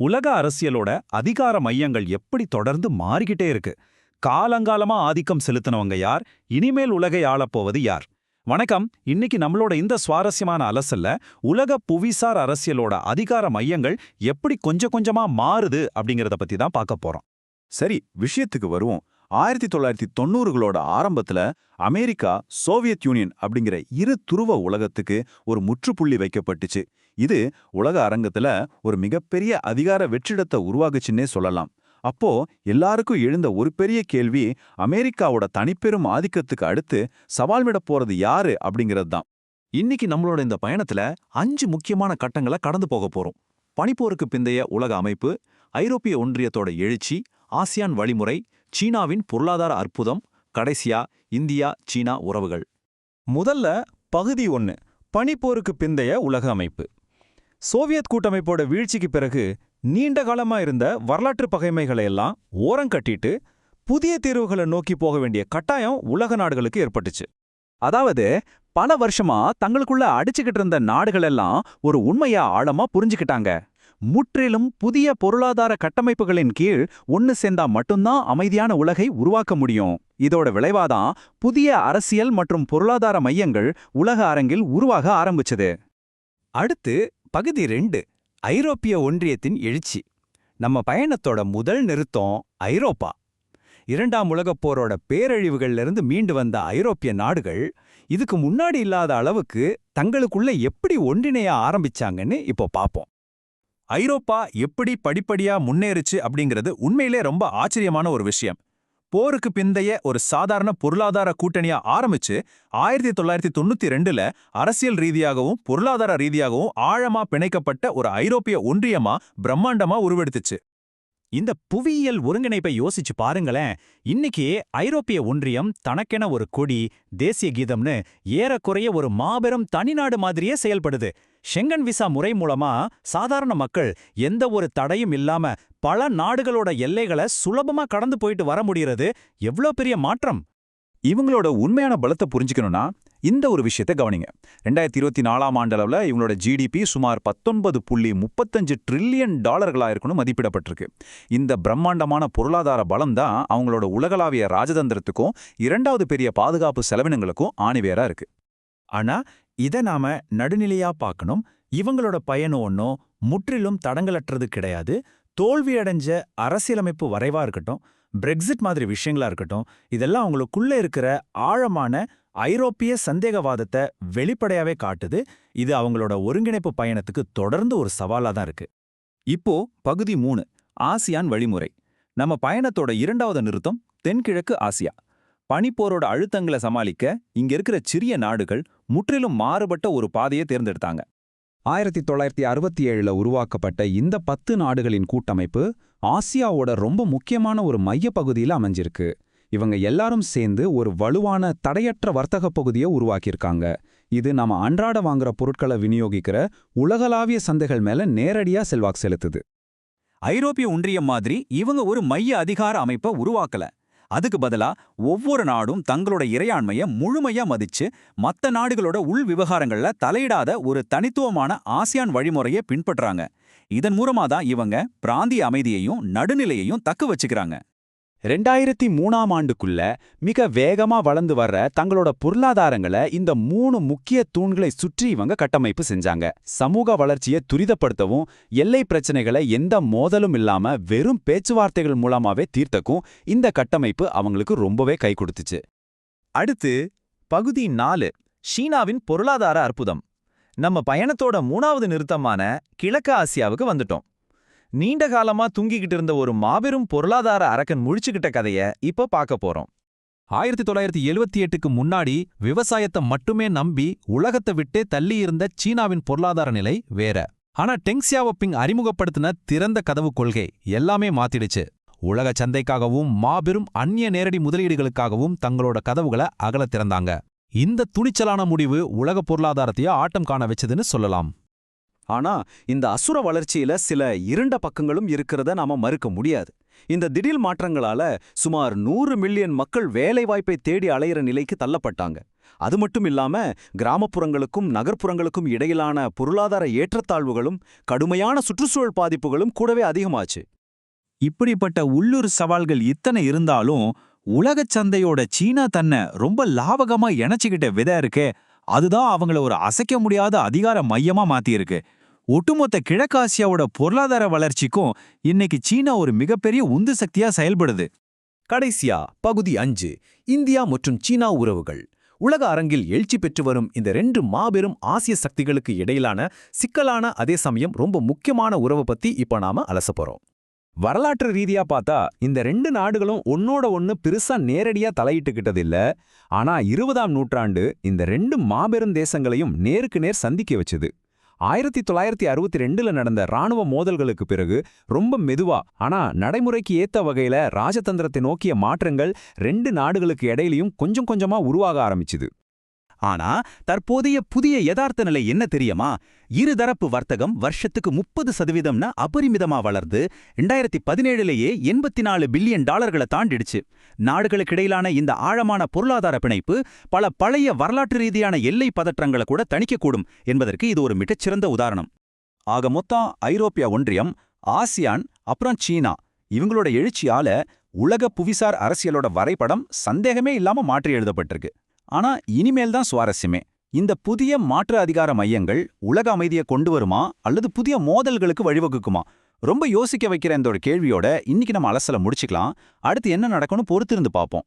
உலக அரசியலோட அதிகார மையங்கள் எப்படி தொடர்ந்து மாறிக்கிட்டே இருக்கு. காலங்காலமா ஆதிக்கம் செலுத்தினவங்க யார், இனிமேல் உலகை ஆளப்போவது யார்? வணக்கம். இன்னைக்கு நம்மளோட இந்த சுவாரஸ்யமான அலசல்ல உலக புவிசார் அரசியலோட அதிகார மையங்கள் எப்படி கொஞ்சம் கொஞ்சமா மாறுது அப்படிங்கறத பத்தி தான் பார்க்க போறோம். சரி, விஷயத்துக்கு வருவோம். 1990களோட ஆரம்பத்துல அமெரிக்கா, சோவியத் யூனியன் அப்படிங்கிற இரு துருவ உலகத்துக்கு ஒரு முற்றுப்புள்ளி வைக்கப்பட்டுச்சு. இது உலக அரங்கத்துல ஒரு மிகப்பெரிய அதிகார வெற்றிடத்தை உருவாகுச்சுன்னே சொல்லலாம். அப்போ எல்லாருக்கும் எழுந்த ஒரு பெரிய கேள்வி, அமெரிக்காவோட தனிப்பெரும் ஆதிக்கத்துக்கு அடுத்து சவால் விட போறது யாரு அப்படிங்கிறது தான். இன்னைக்கு நம்மளோட இந்த பயணத்துல 5 முக்கியமான கட்டங்களை கடந்து போக போறோம். பனிப்போருக்கு பிந்தைய உலக அமைப்பு, ஐரோப்பிய ஒன்றியத்தோட எழுச்சி, ஆசியான் வழிமுறை, சீனாவின் பொருளாதார அற்புதம், கடைசியா இந்தியா சீனா உறவுகள். முதல்ல பகுதி 1, பனிப்போருக்கு பிந்தைய உலக அமைப்பு. சோவியத் கூட்டமைப்போட வீழ்ச்சிக்கு பிறகு நீண்ட காலமா இருந்த வரலாற்று பகைமைகளை எல்லாம் ஓரங்கட்டிட்டு புதிய தீர்வுகளை நோக்கி போக வேண்டிய கட்டாயம் உலக நாடுகளுக்கு ஏற்பட்டுச்சு. அதாவது பல வருஷமா தங்களுக்குள்ள அடிச்சுக்கிட்டு இருந்த நாடுகள் எல்லாம் ஒரு உண்மையா ஆழமா புரிஞ்சுக்கிட்டாங்க. முற்றிலும் புதிய பொருளாதார கட்டமைப்புகளின் கீழ் ஒன்னு சேர்ந்தா மட்டும்தான் அமைதியான உலகை உருவாக்க முடியும். இதோட விளைவாதான் புதிய அரசியல் மற்றும் பொருளாதார மையங்கள் உலக அரங்கில் உருவாக ஆரம்பிச்சது. அடுத்து பகுதி 2, ஐரோப்பிய ஒன்றியத்தின் எழுச்சி. நம்ம பயணத்தோட முதல் நிறுத்தம் ஐரோப்பா. 2ஆம் உலகப் போரோட பேரழிவுகள்லிருந்து மீண்டு வந்த ஐரோப்பிய நாடுகள் இதுக்கு முன்னாடி இல்லாத அளவுக்கு தங்களுக்குள்ள எப்படி ஒன்றிணைய ஆரம்பிச்சாங்கன்னு இப்போ பாப்போம். ஐரோப்பா எப்படி படிப்படியா முன்னேறுச்சு அப்படிங்கிறது உண்மையிலே ரொம்ப ஆச்சரியமான ஒரு விஷயம். போருக்கு பிந்தைய ஒரு சாதாரண பொருளாதார கூட்டணியா ஆரம்பிச்சு 1992ல அரசியல் ரீதியாகவும் பொருளாதார ரீதியாகவும் ஆழமா பிணைக்கப்பட்ட ஒரு ஐரோப்பிய ஒன்றியமா பிரம்மாண்டமா உருவெடுத்துச்சு. இந்த புவியியல் ஒருங்கிணைப்பை யோசிச்சு பாருங்களேன். இன்னைக்கு ஐரோப்பிய ஒன்றியம் தனக்கென ஒரு கொடி, தேசிய கீதம்னு ஏறக்குறைய ஒரு மாபெரும் தனிநாடு மாதிரியே செயல்படுது. ஷெங்கன் விசா முறை மூலமா சாதாரண மக்கள் எந்த ஒரு தடையும் இல்லாம பல நாடுகளோட எல்லைகளை சுலபமா கடந்து போயிட்டு வர முடியறது எவ்வளோ பெரிய மாற்றம். இவங்களோட உண்மையான பலத்தை புரிஞ்சுக்கணும்னா இந்த ஒரு விஷயத்தை கவனிங்க. 2024ஆம் ஆண்டளவுல இவங்களோட ஜிடிபி சுமார் $19.35 ட்ரில்லியன் இருக்குன்னு மதிப்பிடப்பட்டிருக்கு. இந்த பிரம்மாண்டமான பொருளாதார பலம் தான் அவங்களோட உலகளாவிய ராஜதந்திரத்துக்கும் 2வது பெரிய பாதுகாப்பு செலவினங்களுக்கும் ஆணிவேரா இருக்கு. ஆனா இதை நாம நடுநிலையா பார்க்கணும். இவங்களோட பயணம் ஒன்றும் முற்றிலும் தடங்களற்றது கிடையாது. தோல்வியடைஞ்ச அரசியலமைப்பு வரைவா இருக்கட்டும், பிரெக்சிட் மாதிரி விஷயங்களா இருக்கட்டும், இதெல்லாம் அவங்களுக்குள்ள இருக்கிற ஆழமான ஐரோப்பிய சந்தேகவாதத்தை வெளிப்படையாவே காட்டுது. இது அவங்களோட ஒருங்கிணைப்பு பயணத்துக்கு தொடர்ந்து ஒரு சவாலா தான் இருக்கு. இப்போ பகுதி 3, ஆசியான் வழிமுறை. நம்ம பயணத்தோட 2வது நிறுத்தம் தென்கிழக்கு ஆசியா. பனிப்போரோட அழுத்தங்களை சமாளிக்க இங்க இருக்கிற சிறிய நாடுகள் முற்றிலும் மாறுபட்ட ஒரு பாதையை தேர்ந்தெடுத்தாங்க. 1967ல உருவாக்கப்பட்ட இந்த 10 நாடுகளின் கூட்டமைப்பு ஆசியாவோட ரொம்ப முக்கியமான ஒரு மையப்பகுதியில் அமைஞ்சிருக்கு. இவங்க எல்லாரும் சேர்ந்து ஒரு வலுவான தடையற்ற வர்த்தக பகுதியை உருவாக்கியிருக்காங்க. இது நம்ம அன்றாட வாங்குற பொருட்களை விநியோகிக்கிற உலகளாவிய சந்தைகள் மேல நேரடியா செல்வாக்கு செலுத்துது. ஐரோப்பிய ஒன்றியம் மாதிரி இவங்க ஒரு மைய அதிகார அமைப்பை உருவாக்கல. அதுக்கு பதிலா ஒவ்வொரு நாடும் தங்களோட இறையாண்மையை முழுமையா மதிச்சு மற்ற நாடுகளோட உள் விவகாரங்கள்ல தலையிடாத ஒரு தனித்துவமான ஆசியான் வழிமுறையை பின்பற்றாங்க. இதன் மூலமா தான் இவங்க பிராந்திய அமைதியையும் நடுநிலையையும் தக்க வச்சுக்கிறாங்க. 2003ஆம் ஆண்டுக்குள்ள மிக வேகமா வளர்ந்து வர்ற தங்களோட பொருளாதாரங்களை இந்த 3 முக்கிய தூண்களை சுற்றி இவங்க கட்டமைப்பு செஞ்சாங்க. சமூக வளர்ச்சியை துரிதப்படுத்தவும், எல்லை பிரச்சனைகளை எந்த மோதலும் இல்லாம வெறும் பேச்சுவார்த்தைகள் மூலமாவே தீர்த்தக்கும் இந்த கட்டமைப்பு அவங்களுக்கு ரொம்பவே கை கொடுத்துச்சு. அடுத்து பகுதி 4, சீனாவின் பொருளாதார அற்புதம். நம்ம பயணத்தோட 3வது நிறுத்தமான கிழக்கு ஆசியாவுக்கு வந்துட்டோம். நீண்ட காலமா தூங்கிக்கிட்டு இருந்த ஒரு மாபெரும் பொருளாதார அரக்கன் முழிச்சுக்கிட்ட கதைய இப்ப பார்க்க போறோம். 1978க்கு முன்னாடி விவசாயத்தை மட்டுமே நம்பி உலகத்தை விட்டே தள்ளியிருந்த சீனாவின் பொருளாதார நிலை வேற. ஆனா டெங் சியாவோபிங் அறிமுகப்படுத்தின திறந்த கதவு கொள்கை எல்லாமே மாத்திடுச்சு. உலக சந்தைக்காகவும் மாபெரும் அந்நிய நேரடி முதலீடுகளுக்காகவும் தங்களோட கதவுகளை அகல திறந்தாங்க. இந்த துணிச்சலான முடிவு உலக பொருளாதாரத்தையே ஆட்டம் காண வச்சதுன்னு சொல்லலாம். ஆனா இந்த அசுர வளர்ச்சியில சில இருண்ட பக்கங்களும் இருக்கிறத நாம மறுக்க முடியாது. இந்த திடீர் மாற்றங்களால சுமார் 100 மில்லியன் மக்கள் வேலைவாய்ப்பை தேடி அலையிற நிலைக்கு தள்ளப்பட்டாங்க. அது மட்டும் இல்லாம கிராமப்புறங்களுக்கும் நகர்ப்புறங்களுக்கும் இடையிலான பொருளாதார ஏற்றத்தாழ்வுகளும் கடுமையான சுற்றுச்சூழல் பாதிப்புகளும் கூடவே அதிகமாச்சு. இப்படிப்பட்ட உள்ளூர் சவால்கள் இத்தனை இருந்தாலும் உலகச் சந்தையோட சீனா தன்னை ரொம்ப லாபகமா இணைச்சுக்கிட்ட விதை இருக்கே, அதுதான் அவங்கள ஒரு அசைக்க முடியாத அதிகார மையமா மாத்தியிருக்கு. ஒட்டுமொத்த கிழக்காசியாவோட பொருளாதார வளர்ச்சிக்கும் இன்னைக்கு சீனா ஒரு மிகப்பெரிய உந்து சக்தியா செயல்படுது. கடைசியா பகுதி 5, இந்தியா மற்றும் சீனா உறவுகள். உலக அரங்கில் எழுச்சி பெற்று வரும் இந்த 2 மாபெரும் ஆசிய சக்திகளுக்கு இடையிலான சிக்கலான அதே சமயம் ரொம்ப முக்கியமான உறவை பத்தி இப்ப நாம அலசப் போறோம். வரலாற்று ரீதியா பார்த்தா இந்த 2 நாடுகளும் ஒன்னோட ஒன்னு பெருசா நேரடியா தலையிட்டுக்கிட்டது இல்ல. ஆனா 20ஆம் நூற்றாண்டு இந்த 2 மாபெரும் தேசங்களையும் நேருக்கு நேர் சந்திக்க வச்சுது. 1962ல நடந்த ராணுவ மோதல்களுக்கு பிறகு ரொம்ப மெதுவா ஆனா நடைமுறைக்கு ஏத்த வகையில ராஜதந்திரத்தை நோக்கிய மாற்றங்கள் 2 நாடுகளுக்கு இடையிலயும் கொஞ்சம் கொஞ்சமா உருவாக ஆரம்பிச்சுது. ஆனா தற்போதைய புதிய யதார்த்த நிலை என்ன தெரியுமா? இருதரப்பு வர்த்தகம் வருஷத்துக்கு 30% அபரிமிதமா வளர்ந்து 2017லேயே $84 பில்லியன் தாண்டிடுச்சு. நாடுகளுக்கிடையிலான இந்த ஆழமான பொருளாதார பிணைப்பு பல பழைய வரலாற்று ரீதியான எல்லை பதற்றங்களை கூட தணிக்கக்கூடும் என்பதற்கு இது ஒரு மிகச்சிறந்த உதாரணம். ஆக மொத்தம் ஐரோப்பிய ஒன்றியம், ஆசியான், அப்புறம் சீனா இவங்களோட எழுச்சியால உலக புவிசார் அரசியலோட வரைபடம் சந்தேகமே இல்லாம மாற்றி எழுதப்பட்டிருக்கு. ஆனா இனிமேல் தான் சுவாரஸ்யமே. இந்த புதிய மாற்று அதிகார மையங்கள் உலக அமைதியை கொண்டு வருமா அல்லது புதிய மோதல்களுக்கு வழிவகுக்குமா? ரொம்ப யோசிக்க வைக்கிற இந்த ஒரு கேள்வியோட இன்னைக்கு நம்ம அலசல முடிச்சுக்கலாம். அடுத்து என்ன நடக்கும்னு பொறுத்திருந்து பார்ப்போம்.